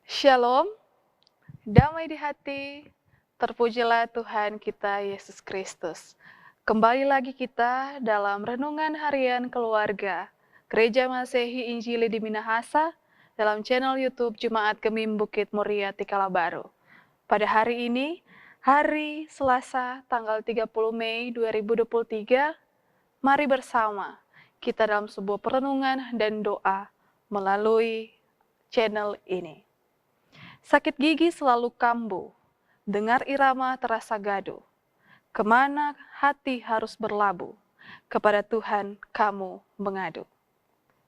Shalom, damai di hati, terpujilah Tuhan kita Yesus Kristus. Kembali lagi kita dalam renungan harian keluarga Gereja Masehi Injili di Minahasa dalam channel YouTube Jemaat Gemim Bukit Muria Tikala Baru. Pada hari ini, hari Selasa tanggal 30 Mei 2023, mari bersama kita dalam sebuah perenungan dan doa melalui channel ini. Sakit gigi selalu kambuh, dengar irama terasa gaduh. Kemana hati harus berlabuh, kepada Tuhan kamu mengadu.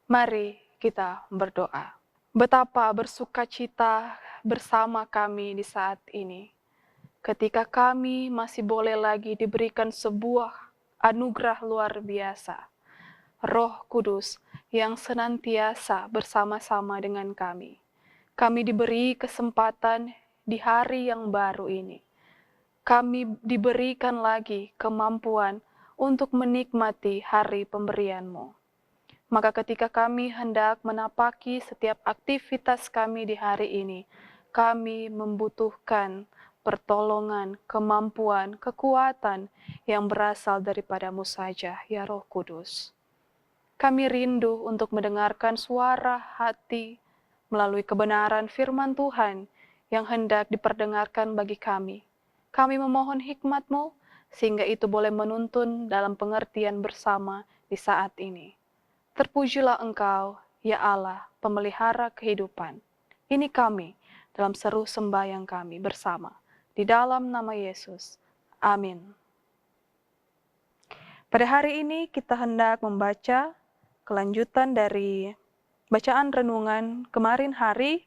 Mari kita berdoa. Betapa bersukacita bersama kami di saat ini, ketika kami masih boleh lagi diberikan sebuah anugerah luar biasa, Roh Kudus yang senantiasa bersama-sama dengan kami. Kami diberi kesempatan di hari yang baru ini. Kami diberikan lagi kemampuan untuk menikmati hari pemberian-Mu. Maka ketika kami hendak menapaki setiap aktivitas kami di hari ini, kami membutuhkan pertolongan, kemampuan, kekuatan yang berasal daripada-Mu saja, ya Roh Kudus. Kami rindu untuk mendengarkan suara hati melalui kebenaran firman Tuhan yang hendak diperdengarkan bagi kami. Kami memohon hikmat-Mu sehingga itu boleh menuntun dalam pengertian bersama di saat ini. Terpujilah Engkau, ya Allah, pemelihara kehidupan. Ini kami dalam seru sembahyang kami bersama. Di dalam nama Yesus. Amin. Pada hari ini kita hendak membaca kelanjutan dari bacaan renungan kemarin hari,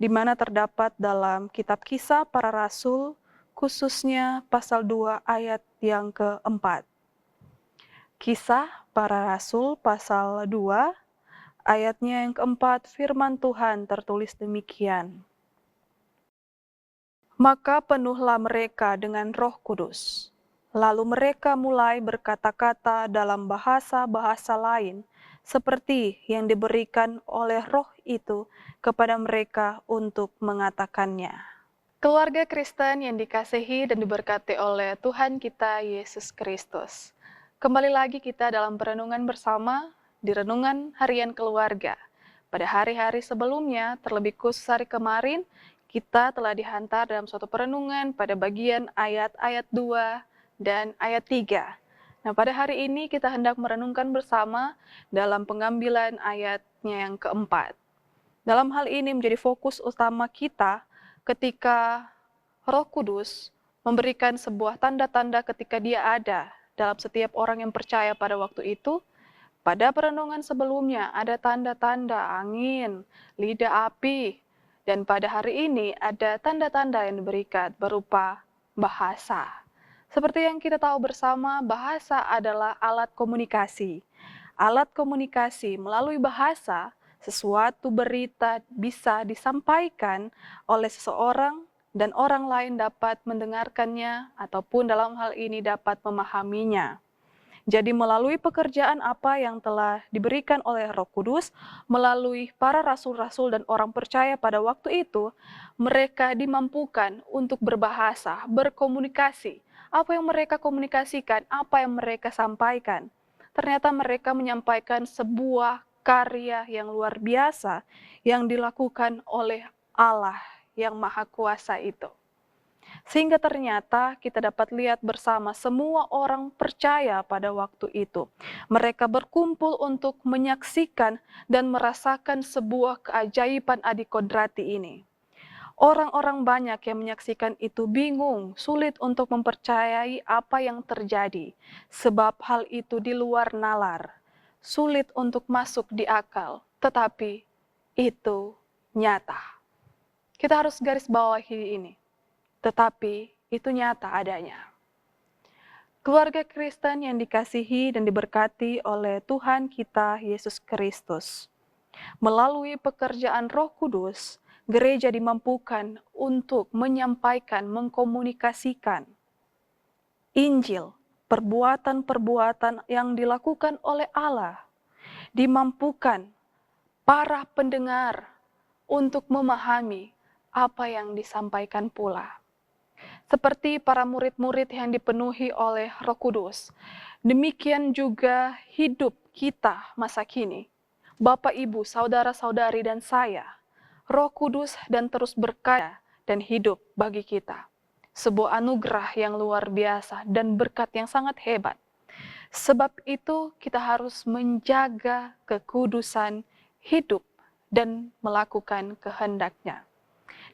di mana terdapat dalam kitab Kisah Para Rasul, khususnya pasal 2 ayat yang keempat. Kisah Para Rasul pasal 2, ayatnya yang keempat, firman Tuhan tertulis demikian. Maka penuhlah mereka dengan Roh Kudus. Lalu mereka mulai berkata-kata dalam bahasa-bahasa lain, seperti yang diberikan oleh Roh itu kepada mereka untuk mengatakannya. Keluarga Kristen yang dikasihi dan diberkati oleh Tuhan kita Yesus Kristus. Kembali lagi kita dalam perenungan bersama di renungan harian keluarga. Pada hari-hari sebelumnya, terlebih khusus hari kemarin, kita telah dihantar dalam suatu perenungan pada bagian ayat-ayat 2 dan ayat 3. Nah, pada hari ini kita hendak merenungkan bersama dalam pengambilan ayatnya yang keempat. Dalam hal ini menjadi fokus utama kita ketika Roh Kudus memberikan sebuah tanda-tanda ketika Dia ada dalam setiap orang yang percaya pada waktu itu. Pada perenungan sebelumnya ada tanda-tanda angin, lidah api, dan pada hari ini ada tanda-tanda yang diberikan berupa bahasa. Seperti yang kita tahu bersama, bahasa adalah alat komunikasi. Alat komunikasi melalui bahasa, sesuatu berita bisa disampaikan oleh seseorang dan orang lain dapat mendengarkannya ataupun dalam hal ini dapat memahaminya. Jadi melalui pekerjaan apa yang telah diberikan oleh Roh Kudus, melalui para rasul-rasul dan orang percaya pada waktu itu, mereka dimampukan untuk berbahasa, berkomunikasi. Apa yang mereka komunikasikan, apa yang mereka sampaikan. Ternyata mereka menyampaikan sebuah karya yang luar biasa yang dilakukan oleh Allah yang Maha Kuasa itu. Sehingga ternyata kita dapat lihat bersama semua orang percaya pada waktu itu. Mereka berkumpul untuk menyaksikan dan merasakan sebuah keajaiban adikodrati ini. Orang-orang banyak yang menyaksikan itu bingung, sulit untuk mempercayai apa yang terjadi. Sebab hal itu di luar nalar, sulit untuk masuk di akal, tetapi itu nyata. Kita harus garis bawahi ini. Tetapi itu nyata adanya. Keluarga Kristen yang dikasihi dan diberkati oleh Tuhan kita Yesus Kristus. Melalui pekerjaan Roh Kudus, gereja dimampukan untuk menyampaikan, mengkomunikasikan Injil, perbuatan-perbuatan yang dilakukan oleh Allah. Dimampukan para pendengar untuk memahami apa yang disampaikan pula. Seperti para murid-murid yang dipenuhi oleh Roh Kudus, demikian juga hidup kita masa kini. Bapak, Ibu, saudara-saudari, dan saya, Roh Kudus dan terus berkarya dan hidup bagi kita. Sebuah anugerah yang luar biasa dan berkat yang sangat hebat. Sebab itu kita harus menjaga kekudusan hidup dan melakukan kehendak-Nya.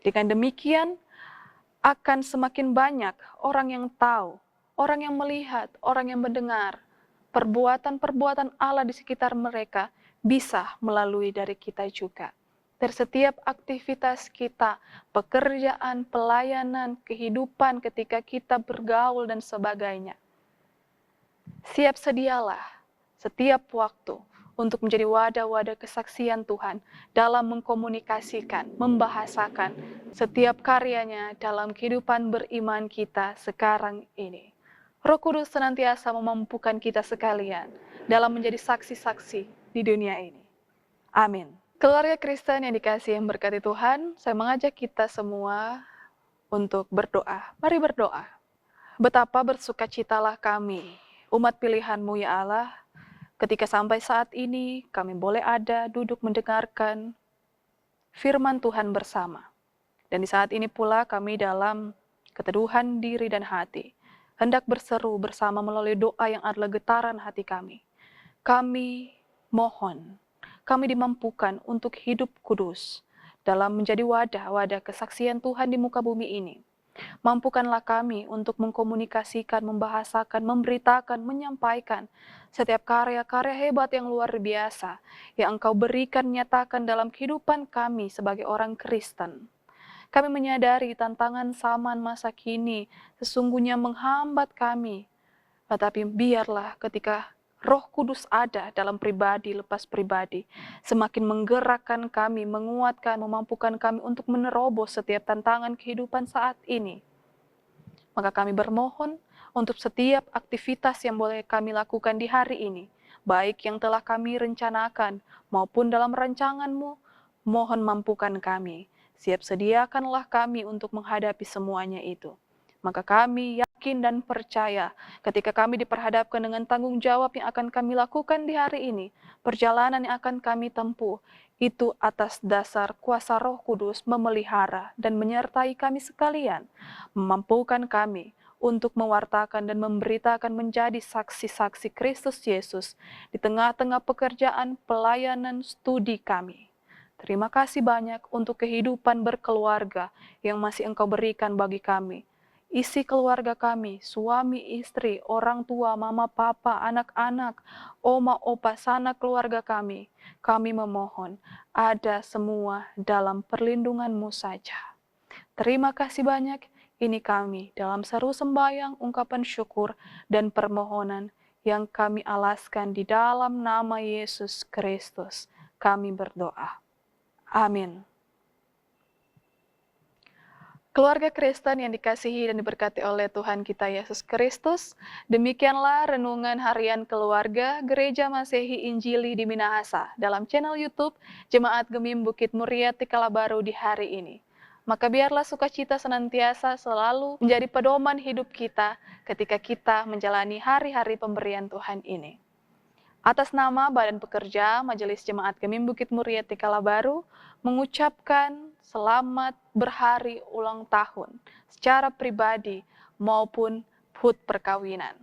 Dengan demikian, akan semakin banyak orang yang tahu, orang yang melihat, orang yang mendengar perbuatan-perbuatan Allah di sekitar mereka bisa melalui dari kita juga. Dari setiap aktivitas kita, pekerjaan, pelayanan, kehidupan ketika kita bergaul dan sebagainya. Siap sedialah setiap waktu untuk menjadi wadah-wadah kesaksian Tuhan dalam mengkomunikasikan, membahasakan setiap karyanya dalam kehidupan beriman kita sekarang ini. Roh Kudus senantiasa memampukan kita sekalian dalam menjadi saksi-saksi di dunia ini. Amin. Keluarga Kristen yang dikasihi yang berkati Tuhan, saya mengajak kita semua untuk berdoa. Mari berdoa. Betapa bersukacitalah kami, umat pilihan-Mu ya Allah, ketika sampai saat ini kami boleh ada duduk mendengarkan firman Tuhan bersama. Dan di saat ini pula kami dalam keteduhan diri dan hati, hendak berseru bersama melalui doa yang adalah getaran hati kami. Kami mohon, kami dimampukan untuk hidup kudus dalam menjadi wadah-wadah kesaksian Tuhan di muka bumi ini. Mampukanlah kami untuk mengkomunikasikan, membahasakan, memberitakan, menyampaikan setiap karya-karya hebat yang luar biasa yang Engkau berikan, nyatakan dalam kehidupan kami sebagai orang Kristen. Kami menyadari tantangan zaman masa kini sesungguhnya menghambat kami, tetapi biarlah ketika Roh Kudus ada dalam pribadi lepas pribadi, semakin menggerakkan kami, menguatkan, memampukan kami untuk menerobos setiap tantangan kehidupan saat ini. Maka kami bermohon untuk setiap aktivitas yang boleh kami lakukan di hari ini, baik yang telah kami rencanakan maupun dalam rancangan-Mu, mohon mampukan kami. Siap sediakanlah kami untuk menghadapi semuanya itu. Maka kami yakin dan percaya ketika kami diperhadapkan dengan tanggung jawab yang akan kami lakukan di hari ini, perjalanan yang akan kami tempuh, itu atas dasar kuasa Roh Kudus memelihara dan menyertai kami sekalian, memampukan kami untuk mewartakan dan memberitakan menjadi saksi-saksi Kristus Yesus di tengah-tengah pekerjaan, pelayanan, studi kami. Terima kasih banyak untuk kehidupan berkeluarga yang masih Engkau berikan bagi kami. Isi keluarga kami, suami, istri, orang tua, mama, papa, anak-anak, oma, opa, sanak keluarga kami memohon ada semua dalam perlindungan-Mu saja. Terima kasih banyak, ini kami dalam seru sembahyang, ungkapan syukur, dan permohonan yang kami alaskan di dalam nama Yesus Kristus. Kami berdoa. Amin. Keluarga Kristen yang dikasihi dan diberkati oleh Tuhan kita Yesus Kristus, demikianlah renungan harian keluarga Gereja Masehi Injili di Minahasa dalam channel YouTube Jemaat Gemim Bukit Muria Tikalabaru di hari ini. Maka biarlah sukacita senantiasa selalu menjadi pedoman hidup kita ketika kita menjalani hari-hari pemberian Tuhan ini. Atas nama Badan Pekerja Majelis Jemaat Gemim Bukit Muria Tikalabaru, mengucapkan selamat berhari ulang tahun secara pribadi maupun HUT perkawinan.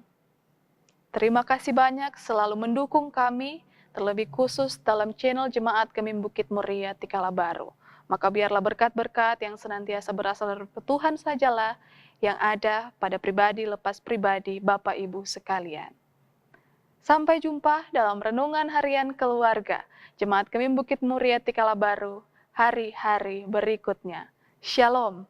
Terima kasih banyak selalu mendukung kami, terlebih khusus dalam channel Jemaat Gemim Bukit Muria Tikalabaru. Maka biarlah berkat-berkat yang senantiasa berasal dari Tuhan sajalah yang ada pada pribadi lepas pribadi Bapak Ibu sekalian. Sampai jumpa dalam renungan harian keluarga Jemaat Gemim Bukit Muria Tikalabaru hari-hari berikutnya. Shalom.